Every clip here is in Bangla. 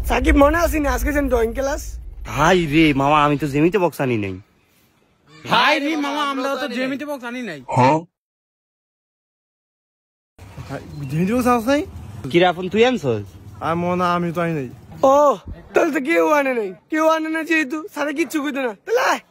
সাকিব মনে আসেনি আজকে যেন ড্রয়িং ক্লাস? হাই রে মামা, আমি তো জেমিতে বক্স আনি নাই। হাই রে মামা, আমরা তো জেমিতে বক্স আনি নাই। জেমিতে বক্স আনছ নাই? কি রে আপন, তুই আনছস? আমি তো আনি নাই। ও তাহলে তো কেউ আনে নাই, যেহেতু সারা কিচ্ছু কইতো না, তাহলে আয়।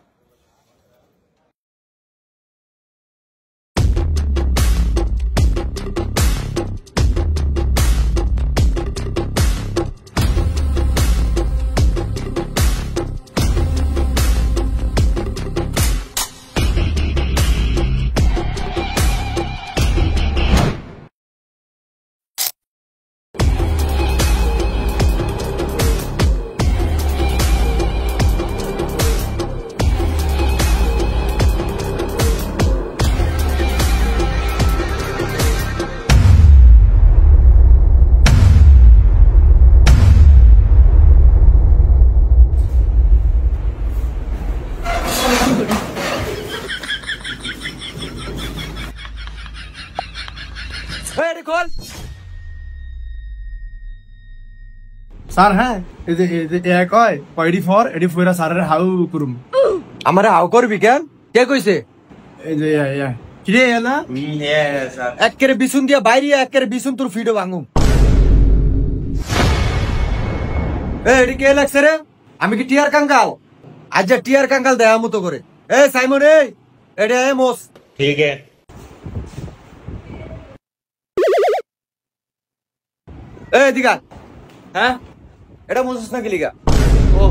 স্যার হ্যাঁ, এই যে এক হয় এডি ফর স্যারের হাউ করুম। আমারে হাউ করবি কেন? কে কইছে? এই যে কিরে না একেরে বিছুন দিয়া বাইরে, একেরে বিছুন তোর ফিডো ভাঙুম। এডি কে লাগছে রে? আমি কি টিয়ার কাঙ্গাল? আজ টিয়ার কাঙ্গাল দেয়া মতো করে। সাইমন এডে মোস। ঠিক আছে। দিঘা হ্যাঁ, এটা মোসস না কি লিগা? ও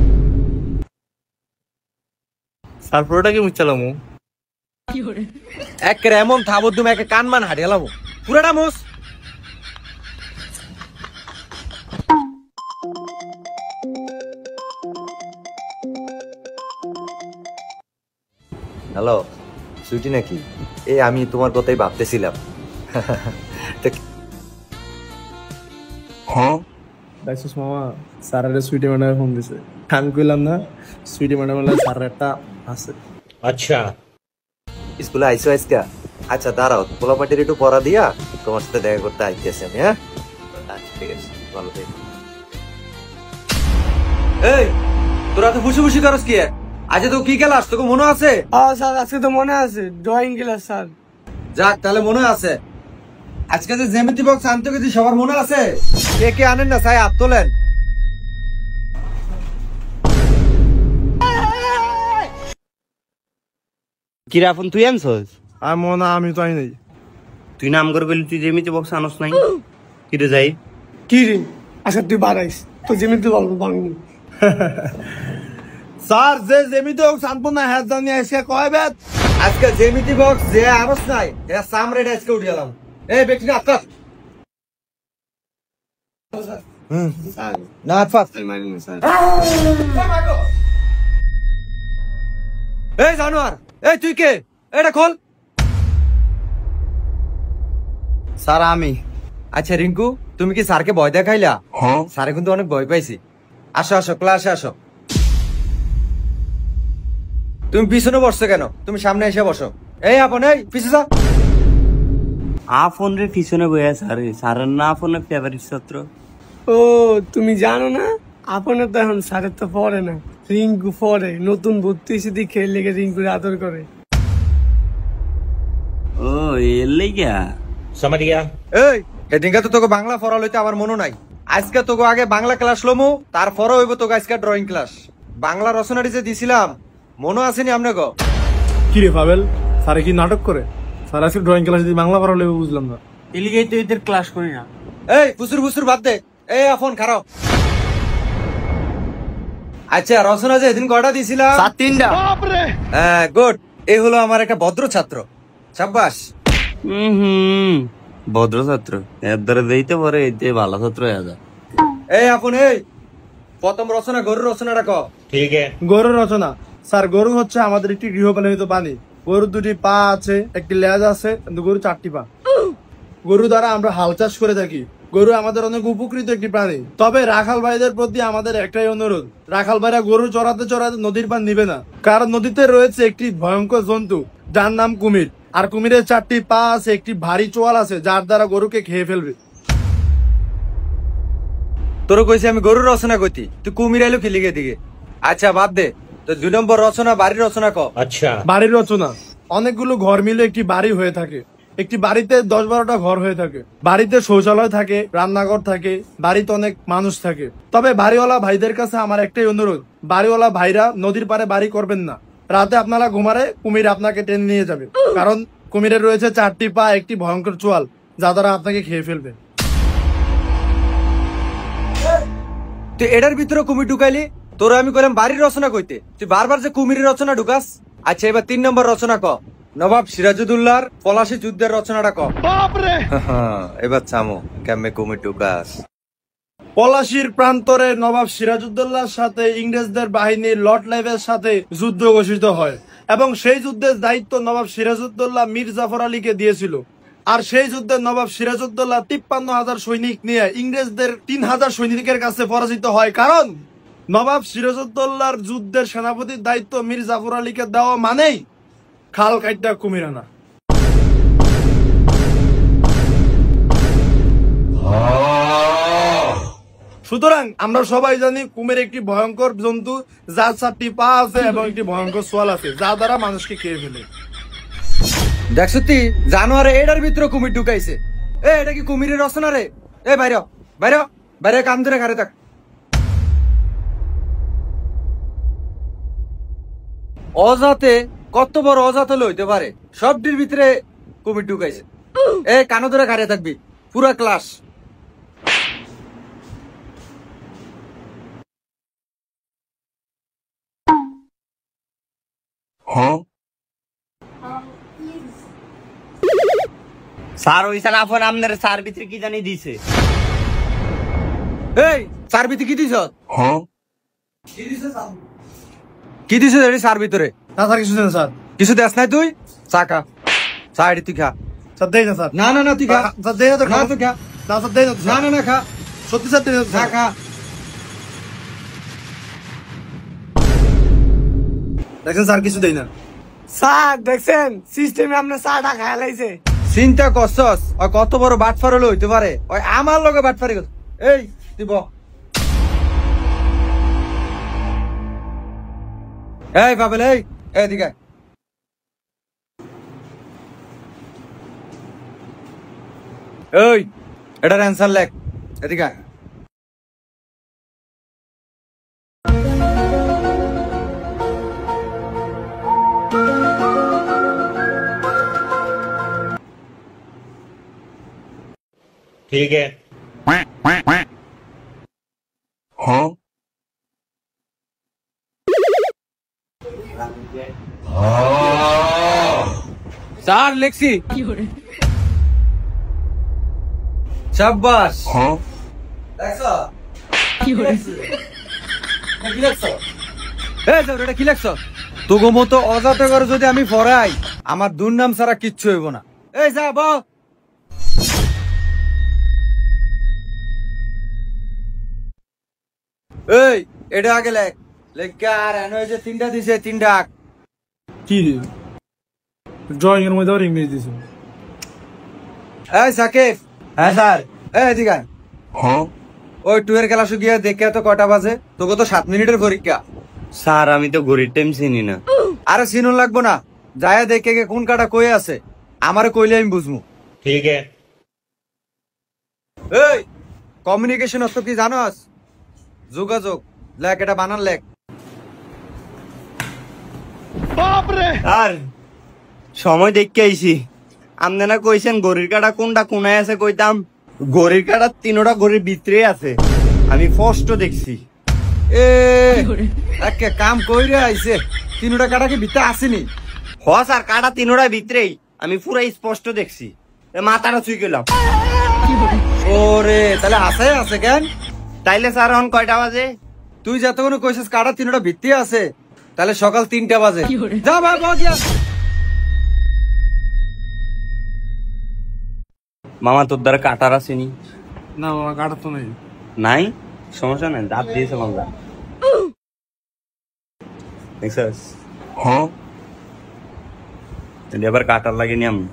স্যার পুরোটা কি মুচ্ছালাম একেরে এমন থাবো তুমি একে কান মান হারিয়ে লাভ পুরাটা মোস। হ্যালো সুইটি নাকি? আমি তোমার কথাই ভাবতেছিলাম। হ্যাঁ দেখছিস মামা, স্যারের সুইটি ম্যাডামে ফোন দিছে। আমি কইলাম না সুইটি ম্যাডাম স্যারের একটা আছে। আচ্ছা স্কুলে আইসো আজকা? আচ্ছা দাঁড়াও, পোলাপাটির একটু পড়া দিয়া তোমার সাথে দেখা করতে আইতেছি আমি। হ্যাঁ ঠিক আছে, ভালো থেকো। তোরা তো খুশি খুশি করস কি? আজ তো কি ক্লাস তোকে মনে আছে? স্যার আজকে তো মনে আছে ড্রয়িং ক্লাস স্যার। যাক তাহলে মনে আছে। আজকে যে জ্যামিতি বক্স আনতে গেছি সবার মনে আছে? কে কে আনেন না চাই হাত তোলেন। কি রে আপন, তুই আনছস? আমি তো আনি নাই। তুই নাম করে বলি তুই জেমিতে বক্স আনস নাই? কি রে যাই কি রে? আচ্ছা তুই বাড়াইস তো যেমিতে বলবো ভাঙবো। স্যার যে জেমিতে বক্স আনবো না হ্যাঁ জানি আজকে কয় বেত। আজকে জ্যামিতি বক্স যে আনস নাই এ সামরেটা আজকে উঠিয়ালাম। ব্যক্তি না আত্মা না আত্মা জানোয়ার। তুই কে? এটা খোল। স্যার আমি। আচ্ছা রিঙ্কু, তুমি কি স্যারকে ভয় দেখাইলা? স্যারে কিন্তু অনেক ভয় পাইছি। আসো আসো ক্লাসে আসো। তুমি পিছনে বসছো কেন? তুমি সামনে এসে বসো। আপন পিছনে যা। আপন রে পিছনে বইয়া স্যারের না আপনের ফেভারিট ছাত্র। ও তুমি জানো না, আপনার তো এখন স্যারের তো পড়ে না, রিঙ্কু পড়ে। নতুন ভর্তি এসে দেখে লেগে রিঙ্কুর আদর করে। ও এর লেগা এদিনকে তো তোকে বাংলা পড়া লইতে আমার মনে নাই। আজকে তোকে আগে বাংলা ক্লাস লমু, তারপরে হইব তোকে আজকে ড্রয়িং ক্লাস। বাংলা রচনাটি যে দিছিলাম মনে আসেনি আপনাকে? কি রে পাবেল, স্যারে কি নাটক করে? স্যার আজকে ড্রয়িং ক্লাস যদি বাংলা পড়া লেগে বুঝলাম না। এলিগেই তো এদের ক্লাস করি না। ফুসুর ফুসুর বাদ দে। ফোন খারাপ। আচ্ছা রচনা যে এদিন কয়টা দিছিলাম? 3টা। হ্যাঁ গুড। এই হলো আমার একটা ভদ্র ছাত্র। সাব্বাস। ভদ্র ছাত্র এর দ্বারা দিতে পারে, এতে ভালো ছাত্র হয়ে যায়। আপন প্রথম রচনা গরুর রচনাটা ক। ঠিক আছে। গরুর রচনা স্যার, গরু হচ্ছে আমাদের একটি গৃহপালিত প্রাণী। গরুর 2টি পা আছে, একটি লেজ আছে, কিন্তু গরু 4টি পা। গরু দ্বারা আমরা হাল চাষ করে থাকি। গরু আমাদের অনেক উপকৃত একটি প্রাণী। তবে রাখাল ভাইদের প্রতি আমাদের একটাই অনুরোধ, রাখাল ভাইরা গরু চড়াতে চড়াতে নদীর পার নিবে না, কারণ নদীতে রয়েছে একটি ভয়ঙ্কর জন্তু যার নাম কুমির। আর কুমিরের 4টি পা আছে, একটি ভারী চোয়াল আছে, যার দ্বারা গরুকে খেয়ে ফেলবে। তোর কইছি আমি গরুর রচনা কইতি, তুই কুমির আইলো কি লিগে দিকে। আচ্ছা বাদ দে, তো 2 নম্বর রচনা বাড়ির রচনা ক। বাড়ির রচনা, অনেকগুলো ঘর মিলে একটি বাড়ি হয়ে থাকে। একটি বাড়িতে 10-12টা ঘর হয়ে থাকে। বাড়িতে শৌচালয় থাকে, রান্নাঘর থাকে, বাড়িতে অনেক মানুষ থাকে। তবে বাড়িওয়ালা ভাইদের কাছে আমার একটাই অনুরোধ, বাড়িওয়ালা ভাইরা নদীর পাড়ে বাড়ি করবেন না। রাতে আপনারা ঘুমারে কুমির আপনাকে টেনে নিয়ে যাবে, কারণ কুমিরের রয়েছে 4টি পা, একটি ভয়ঙ্কর চোয়াল, যা দ্বারা আপনাকে খেয়ে ফেলবে। তুই এটার ভিতরে কুমির ঢুকাইলি, তোর আমি কইলাম বাড়ির রচনা কইতে, তুই বারবার যে কুমিরের রচনা ঢুকাস। আচ্ছা এবার 3 নম্বর রচনা ক, নবাব সিরাজউদ্দৌলার পলাশী যুদ্ধের রচনাটা ক। এবার চামো কেমনে কুমির ঢুকাস। পলাশীর প্রান্তরে নবাব সিরাজউদ্দৌলার সাথে ইংরেজদের বাহিনীর লর্ড লাইভের সাথে যুদ্ধ ঘোষিত হয় এবং সেই যুদ্ধের দায়িত্ব নবাব সিরাজউদ্দৌলা মীর জাফর আলীকে দিয়েছিল। আর সেই যুদ্ধে নবাব সিরাজউদ্দৌলা 53,000 সৈনিক নিয়ে ইংরেজদের 3,000 সৈনিকের কাছে পরাজিত হয়, কারণ নবাব সিরাজউদ্দৌলার যুদ্ধের সেনাপতির দায়িত্ব মীর জাফর আলীকে দেওয়া মানেই খাল কাইটা কুমির আনা। সুতরাং আমরা সবাই জানি কুমির একটি ভয়ঙ্কর জন্তু, যার 4টি পা আছে এবং একটি ভয়ঙ্কর সোয়াল আছে, যা দ্বারা মানুষকে খেয়ে ফেলে। দেখ সত্যি জানোয়ারে এটার ভিতরে কুমির ঢুকাইছে। এটা কি কুমিরের রচনা রে? বাইরে বাইরে বাইরে, কাম ধরে ঘরে থাক। অজাতে কত বড় অজাত হলে হইতে পারে, সবটির ভিতরে কুমির ঢুকাইছে। কানো ধরে ঘরে থাকবি পুরা ক্লাস। স্যার ওই সালা ফোন আপনার স্যার ভিতরে কি জানি দিছে। স্যার ভিতরে কি দিছ? কি দিছে স্যার ভিতরে? না স্যার, কিছু দেন স্যার। কিছু দেস নাই তুই? চা খা, চা এটি তুই খা। স্যার দেই না স্যার। না না না তুই খা। স্যার দেই না তো। না তুই খা। না স্যার দেই না। না না না খা, সত্যি স্যার দেই না। খা খা। দেখেন স্যার, কিছু দেই না। স্যার দেখছেন সিস্টেমে আপনার চাটা খায়া লাইছে। চিন্তা করছস ওই কত বড় বাটফার হলে হইতে পারে? ওই আমার লগে বাটফারি করছ। দিব পাবেল, এদিকে এটার অ্যান্সার লেখ, এদিকে ठीक है। স্যার লেখছি। শাবাশ। কি লেখছ? তোগো মতো অজাতে করে যদি আমি পড়াই, আমার দুর্নাম ছাড়া কিচ্ছু হইব না। যা ব। এটা আগে লেখ। লেখার যে 3টা দিছে, 3টা কি ড্রয়িং এর মধ্যে আবার ইংরেজি দিছে। সাকিব। হ্যাঁ স্যার। এদিকে আয়। ওই 2 এর ক্লাস গিয়ে দেখে তো কটা বাজে? তোকে তো 7 মিনিটের পরীক্ষা। স্যার আমি তো ঘড়ির টাইম চিনি না। আরে চিনো লাগবো না, যায়া দেখে গে কোন কাটা কই আছে, আমারে কইলে আমি বুঝমু। ঠিক है। কমিউনিকেশন অর্থ কি জানোস? যোগাযোগ। লেখ, এটা বানান লেখ। স্যার সময় দেখতে আইছি, আপনারা কইছেন ঘড়ির কাটা কোনটা কোনায় আছে, কইতাম ঘড়ির কাটা 3টা ঘড়ির ভিতরে আছে, আমি স্পষ্ট দেখছি। একে কাম কইরে আইছে, 3টা কাটা কি ভিতরে আসেনি? হ স্যার, কাটা 3টা ভিতরেই, আমি পুরো স্পষ্ট দেখছি, মাথাটা চুই গেলাম। ওরে তাহলে আছে আছে কেন? তাইলে স্যার এখন কয়টা বাজে? তুই যতক্ষণ কইছিস কাটা 3টা ভিত্তি আছে, তাহলে সকাল 3টা বাজে। যা ভাই বগিয়া। মামা তোর দ্বারা কাটার আসেনি? না মামা, কাটা তো নেই। নাই, সমস্যা নাই, দাঁত দিয়েছে মামলা। দেখছিস? হ্যাঁ, এবার কাটার লাগেনি আমি।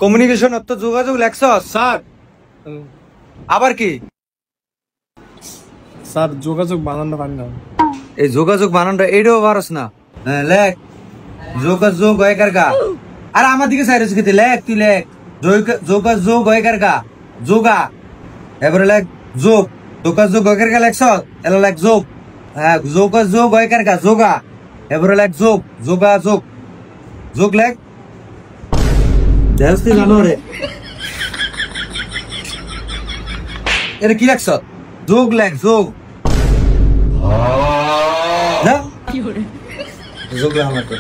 কমিউনিকেশন অর্থ যোগাযোগ লেখছস? স্যার আবার কি? স্যার যোগাযোগ বানানটা পারি না। এই যোগাযোগ বানানটা এটাও পারস না? হ্যাঁ, লেখ যোগাযোগ হয়কার গা। আর আমার দিকে সাইরেস খেতে লেখ, তুই লেখ যোগাযোগ হয়কার গা, যোগা। এবারে লেখ যোগ, যোগাযোগ হয়কার গা লেখছ, এলা লেখ যোগ। হ্যাঁ, যোগাযোগ হয়কার গা, যোগা। এবারে লেখ যোগ, যোগাযোগ, যোগ লেখ। দেখছি জানো রে, এটা কি লেখছ? যোগ লেখ, যোগ। না যোগ লেখ আমার তো।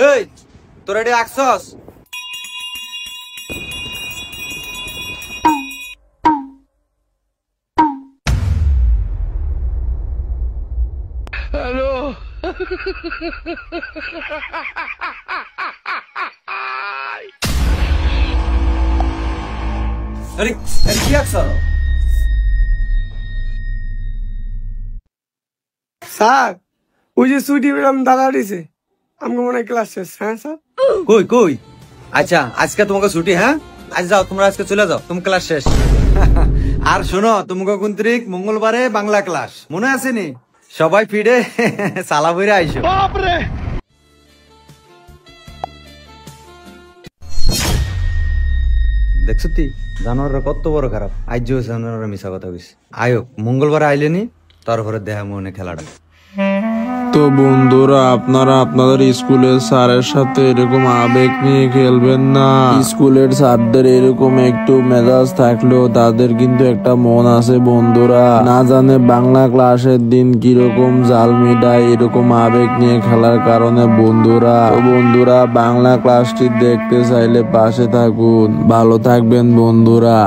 এই তোরা এটি আঁকছস? আরে কি আঁকছ? স্যার ওই যে ছুটি পেলাম দাদা দিছে, আমাকে মনে হয় ক্লাস শেষ। হ্যাঁ স্যার। কই কই? আচ্ছা আজকে তোমাকে ছুটি? হ্যাঁ আজ যাও, তোমরা আজকে চলে যাও, তোমার ক্লাস শেষ। আর শোনো, তোমাকে 29 মঙ্গলবারে বাংলা ক্লাস মনে আছে নি? সবাই ফিরে সালা বইরে আইসো। দেখছো তুই জানোয়াররা কত বড় খারাপ। আজ জানোয়াররা মিশা কথা কইস। আয়ো মঙ্গলবারে আইলেনি, তারপরে দেখা মনে খেলাটা। তো বন্ধুরা, আপনারা আপনাদের স্কুলের স্যারের সাথে এরকম আবেগ নিয়ে খেলবেন না। স্কুলের স্যারদের এরকম একটু মেজাজ থাকলেও তাদের কিন্তু একটা মন আছে বন্ধুরা। না জানে বাংলা ক্লাসের দিন কিরকম জাল মিটায় এরকম আবেগ নিয়ে খেলার কারণে বন্ধুরা। তো বন্ধুরা, বাংলা ক্লাসটি দেখতে চাইলে পাশে থাকুন। ভালো থাকবেন বন্ধুরা।